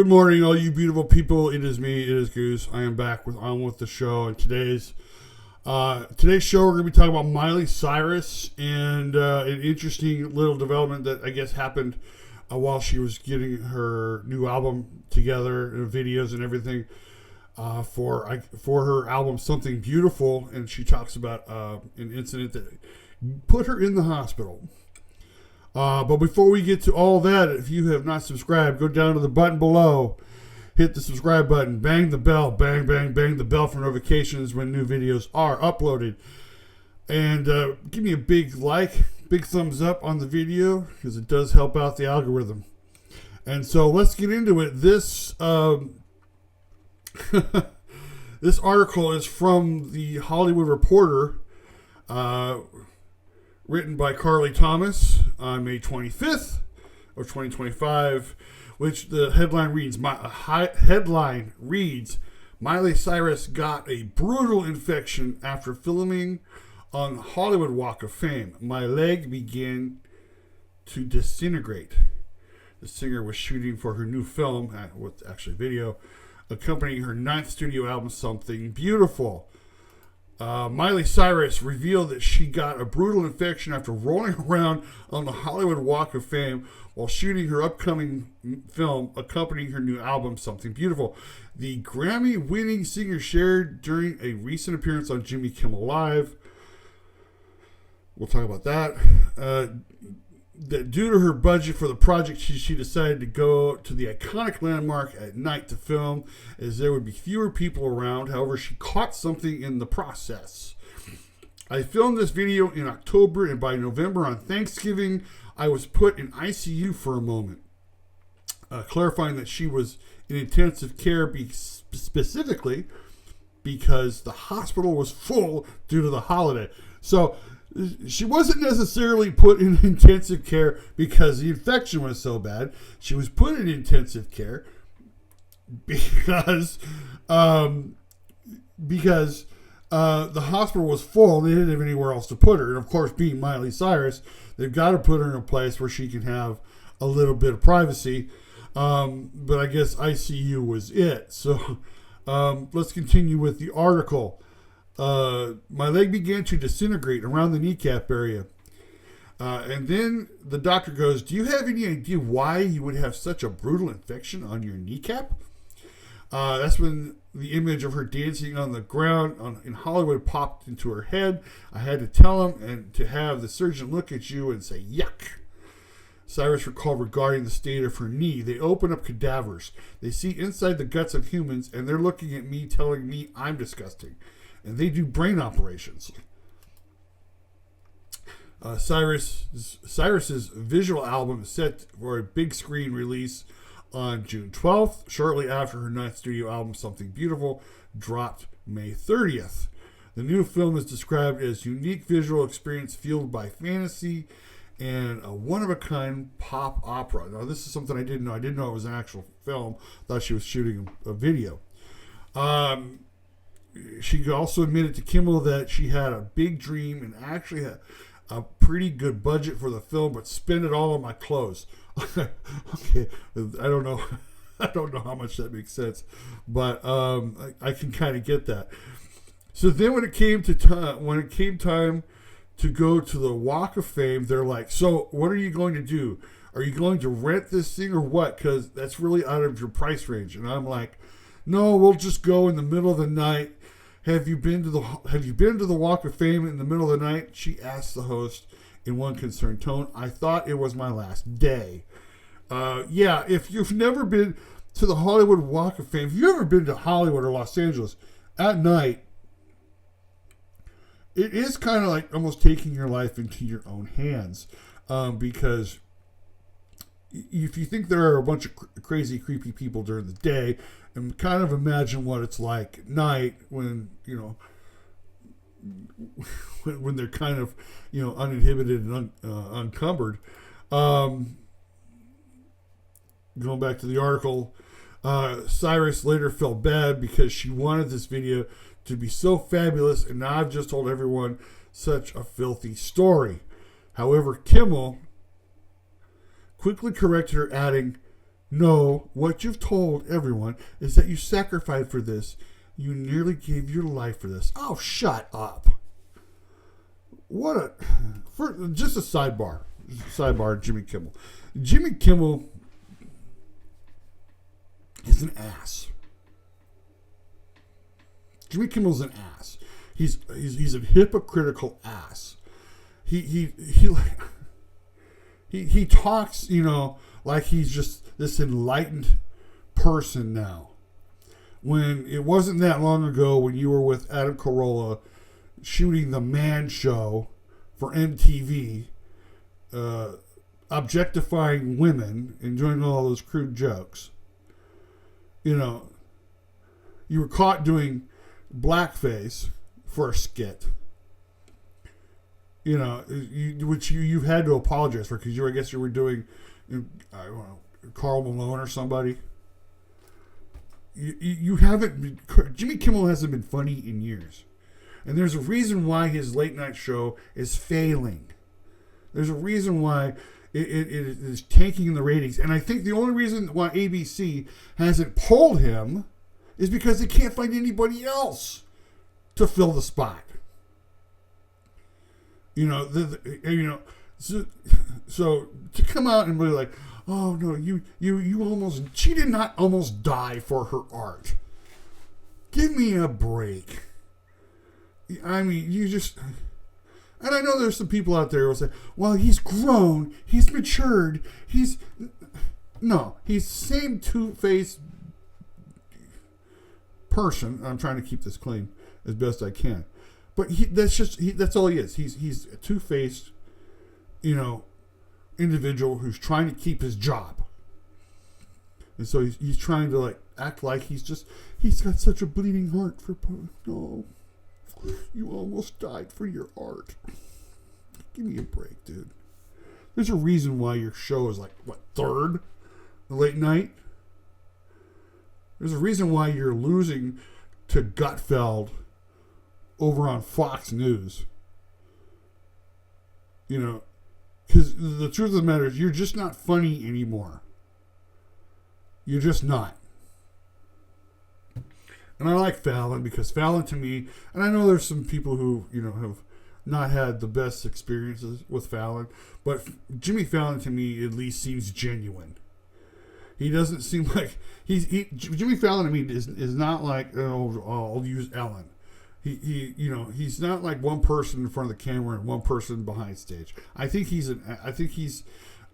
Good morning, all you beautiful people. It is me. It is Goose. I am back with the show. And today's show, we're going to be talking about Miley Cyrus and an interesting little development that I guess happened while she was getting her new album together, and videos and everything for her album Something Beautiful. And she talks about an incident that put her in the hospital. But before we get to all that, if you have not subscribed, go down to the button below, hit the subscribe button, bang the bell, bang, bang, bang the bell for notifications when new videos are uploaded. And give me a big like, big thumbs up on the video, because it does help out the algorithm. And so let's get into it. This this article is from the Hollywood Reporter, written by Carly Thomas on May 25th of 2025, which the headline reads, Miley Cyrus got a brutal infection after filming on Hollywood Walk of Fame. My leg began to disintegrate. The singer was shooting for her new film, with actually video, accompanying her 9th studio album, Something Beautiful. Miley Cyrus revealed that she got a brutal infection after rolling around on the Hollywood Walk of Fame while shooting her upcoming film accompanying her new album, Something Beautiful. The Grammy-winning singer shared during a recent appearance on Jimmy Kimmel Live. We'll talk about that. That due to her budget for the project, she decided to go to the iconic landmark at night to film, as there would be fewer people around. However, she caught something in the process. I filmed this video in October, and by November on Thanksgiving, I was put in ICU for a moment. Clarifying that she was in intensive care specifically because the hospital was full due to the holiday. So she wasn't necessarily put in intensive care because the infection was so bad. She was put in intensive care because the hospital was full and they didn't have anywhere else to put her. And of course, being Miley Cyrus, they've got to put her in a place where she can have a little bit of privacy. But I guess ICU was it. So let's continue with the article. My leg began to disintegrate around the kneecap area. And then the doctor goes, do you have any idea why you would have such a brutal infection on your kneecap? That's when the image of her dancing on the ground in Hollywood popped into her head. I had to tell him and to have the surgeon look at you and say, yuck. Cyrus recalled regarding the state of her knee. They open up cadavers. They see inside the guts of humans, and they're looking at me, telling me I'm disgusting. And they do brain operations. Cyrus's visual album is set for a big screen release on June 12th, shortly after her 9th studio album, Something Beautiful, dropped May 30th. The new film is described as unique visual experience fueled by fantasy and a one-of-a-kind pop opera. Now, this is something I didn't know. I didn't know it was an actual film. I thought she was shooting a video. She also admitted to Kimmel that she had a big dream and actually had a pretty good budget for the film, but spent it all on my clothes. Okay, I don't know how much that makes sense, but I can kind of get that. So then, when it came time to go to the Walk of Fame, they're like, "So, what are you going to do? Are you going to rent this thing or what? Because that's really out of your price range." And I'm like, "No, we'll just go in the middle of the night." Have you been to the Walk of Fame in the middle of the night? She asked the host in one concerned tone. I thought it was my last day. Yeah, if you've never been to the Hollywood Walk of Fame, if you've ever been to Hollywood or Los Angeles at night, it is kind of like almost taking your life into your own hands, because if you think there are a bunch of crazy, creepy people during the day, and kind of imagine what it's like at night when, when they're kind of, uninhibited and unencumbered. Going back to the article, Cyrus later felt bad because she wanted this video to be so fabulous, and now I've just told everyone such a filthy story. However, Kimmel quickly corrected her, adding, No, what you've told everyone is that you sacrificed for this. You nearly gave your life for this. Oh, shut up. What a... just a sidebar. Jimmy Kimmel. Jimmy Kimmel is an ass. Jimmy Kimmel's an ass. He's a hypocritical ass. He talks, like he's just this enlightened person now. When it wasn't that long ago when you were with Adam Carolla shooting the Man Show for MTV, objectifying women and doing all those crude jokes. You were caught doing blackface for a skit. Which you've had to apologize for because I guess you were doing, I don't know, Carl Malone or somebody. You haven't. Jimmy Kimmel hasn't been funny in years, and there's a reason why his late night show is failing. There's a reason why it is tanking in the ratings, and I think the only reason why ABC hasn't pulled him is because they can't find anybody else to fill the spot. So to come out and be like, oh no, she did not almost die for her art. Give me a break. I mean, and I know there's some people out there who will say, well, he's grown, he's matured, he's the same two-faced person. I'm trying to keep this clean as best I can. But that's all he is. He's a two-faced, individual who's trying to keep his job. And so he's trying to act like he's got such a bleeding heart for, no, you almost died for your art. Give me a break, dude. There's a reason why your show is third late night. There's a reason why you're losing to Gutfeld over on Fox News. Because the truth of the matter is you're just not funny anymore. You're just not. And I like Fallon because Fallon to me, and I know there's some people who, have not had the best experiences with Fallon, but Jimmy Fallon to me at least seems genuine. He doesn't seem like Jimmy Fallon to me is not like, I'll use Ellen. He's not like one person in front of the camera and one person behind stage. I think he's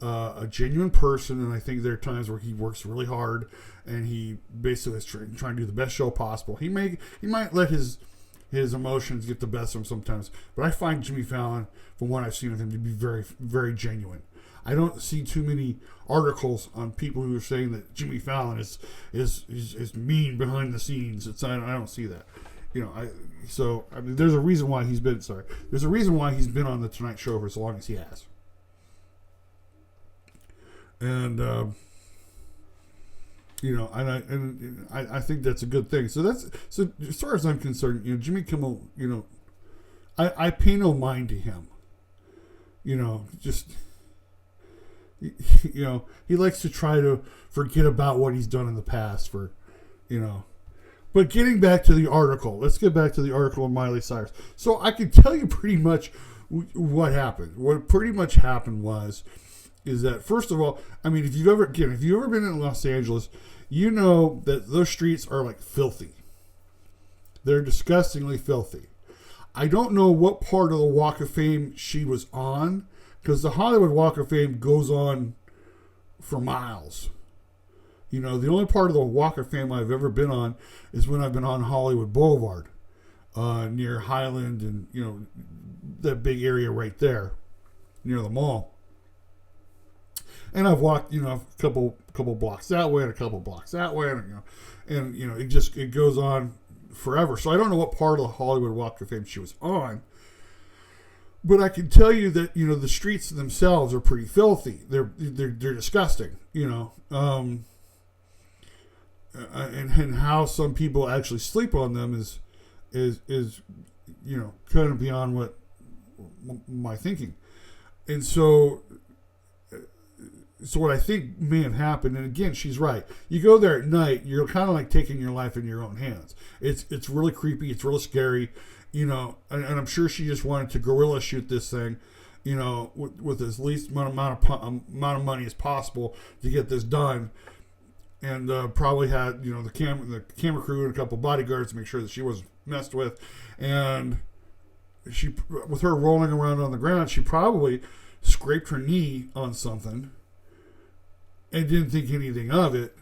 a genuine person, and I think there are times where he works really hard and he basically is trying to do the best show possible. He might let his emotions get the best of him sometimes, but I find Jimmy Fallon, from what I've seen of him, to be very, very genuine. I don't see too many articles on people who are saying that Jimmy Fallon is mean behind the scenes. I don't see that. There's a reason why he's been on the Tonight Show for as long as he has. And I think that's a good thing. So as far as I'm concerned, Jimmy Kimmel, I pay no mind to him. He likes to try to forget about what he's done in the past But getting back to the article, let's get back to the article of Miley Cyrus. So I can tell you pretty much what happened. What pretty much happened is that, first of all, I mean, if you've ever been in Los Angeles, you know that those streets are filthy. They're disgustingly filthy. I don't know what part of the Walk of Fame she was on, because the Hollywood Walk of Fame goes on for miles. The only part of the Walk of Fame I've ever been on is when I've been on Hollywood Boulevard, near Highland and, that big area right there, near the mall. And I've walked, a couple blocks that way and a couple blocks that way, and it goes on forever. So I don't know what part of the Hollywood Walk of Fame she was on. But I can tell you that, the streets themselves are pretty filthy. They're disgusting, and how some people actually sleep on them is kind of beyond what my thinking. And so So what I think may have happened, and again, she's right. You go there at night, you're kind of like taking your life in your own hands. It's really creepy. It's really scary, and I'm sure she just wanted to guerrilla shoot this thing, with as least amount of money as possible to get this done, and probably had the camera crew and a couple bodyguards to make sure that she wasn't messed with, and she, with her rolling around on the ground, she probably scraped her knee on something and didn't think anything of it,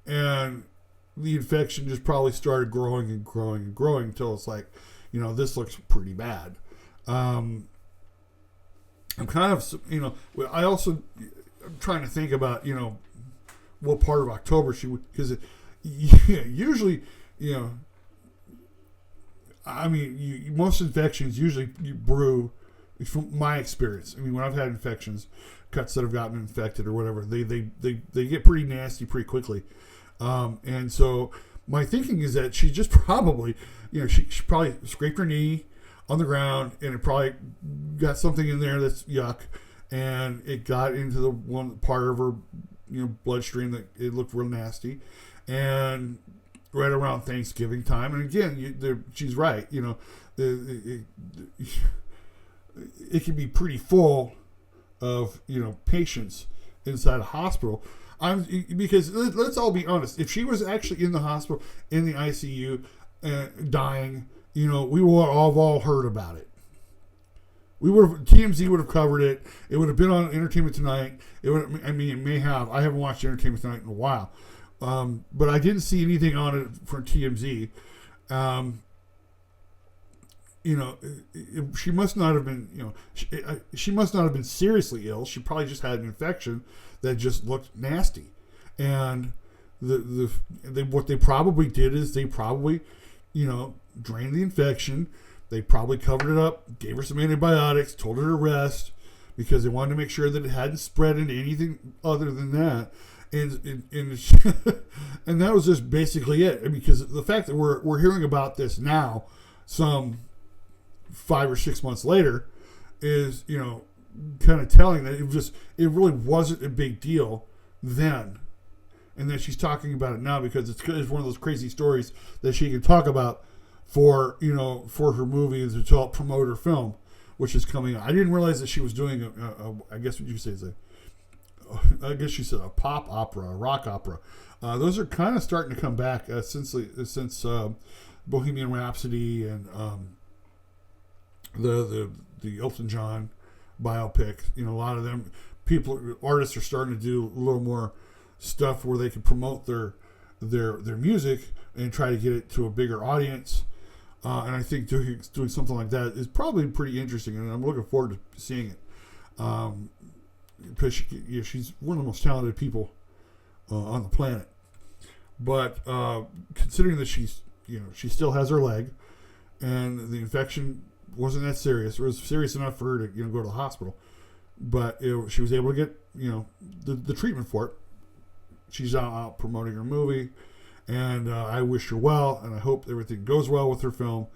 and the infection just probably started growing and growing and growing until it's like, this looks pretty bad. I'm kind of, I'm trying to think about, what part of October she would, because usually, most infections usually you brew, from my experience. I mean, when I've had infections, cuts that have gotten infected or whatever, they get pretty nasty pretty quickly. And so my thinking is that she just probably, she probably scraped her knee on the ground, and it probably got something in there that's yuck, and it got into the one part of her, bloodstream that it looked real nasty, and right around Thanksgiving time, and again, she's right, it can be pretty full of patients inside a hospital. Because let's all be honest, if she was actually in the hospital, in the ICU, dying, we would have all heard about it. TMZ would have covered it. It would have been on Entertainment Tonight. It may have. I haven't watched Entertainment Tonight in a while, but I didn't see anything on it for TMZ. She must not have been, she must not have been seriously ill. She probably just had an infection that just looked nasty. And what they probably did is they probably, drained the infection. They probably covered it up, gave her some antibiotics, told her to rest, because they wanted to make sure that it hadn't spread into anything other than that. And and that was just basically it. Because the fact that we're hearing about this now, some 5 or 6 months later, is kind of telling that it really wasn't a big deal then, and that she's talking about it now because it's one of those crazy stories that she can talk about for her movie and to help promote her film, which is coming out. I didn't realize that she was doing I guess what you say is I guess she said a pop opera, a rock opera. Those are kind of starting to come back since Bohemian Rhapsody and the Elton John biopic. A lot of them artists are starting to do a little more stuff where they can promote their music and try to get it to a bigger audience. And I think doing something like that is probably pretty interesting, and I'm looking forward to seeing it. Because she's one of the most talented people on the planet. But considering that she still has her leg, and the infection wasn't that serious. It was serious enough for her to go to the hospital, but she was able to get the treatment for it. She's out promoting her movie, and I wish her well, and I hope everything goes well with her film.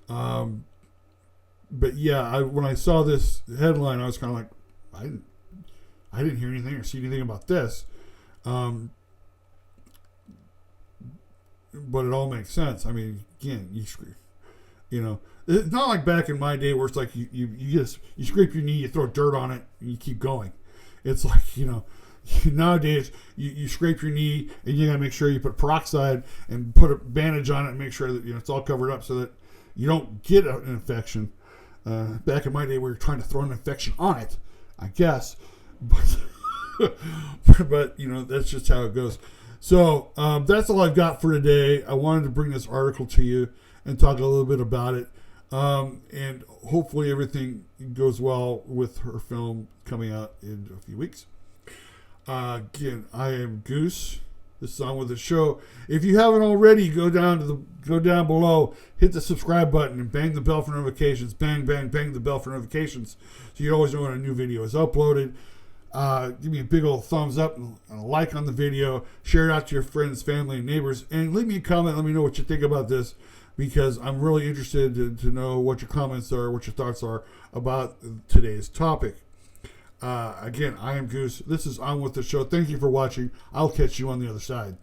But yeah, when I saw this headline, I was kind of like, I didn't hear anything or see anything about this. But it all makes sense. I mean, again, it's not like back in my day where it's like you scrape your knee, you throw dirt on it, and you keep going. It's like, nowadays you scrape your knee and you gotta make sure you put peroxide and put a bandage on it and make sure that it's all covered up so that you don't get an infection. Back in my day, we were trying to throw an infection on it, I guess, but that's just how it goes. So that's all I've got for today. I wanted to bring this article to you and talk a little bit about it. And hopefully everything goes well with her film coming out in a few weeks. Again, I am Goose. This is On With The Show. If you haven't already, go down below, hit the subscribe button, and bang the bell for notifications. Bang, bang, bang the bell for notifications, so you always know when a new video is uploaded. Give me a big old thumbs up and a like on the video. Share it out to your friends, family, and neighbors, and leave me a comment. Let me know what you think about this, because I'm really interested to know what your comments are, what your thoughts are about today's topic. Again, I am Goose. This is On With The Show. Thank you for watching. I'll catch you on the other side.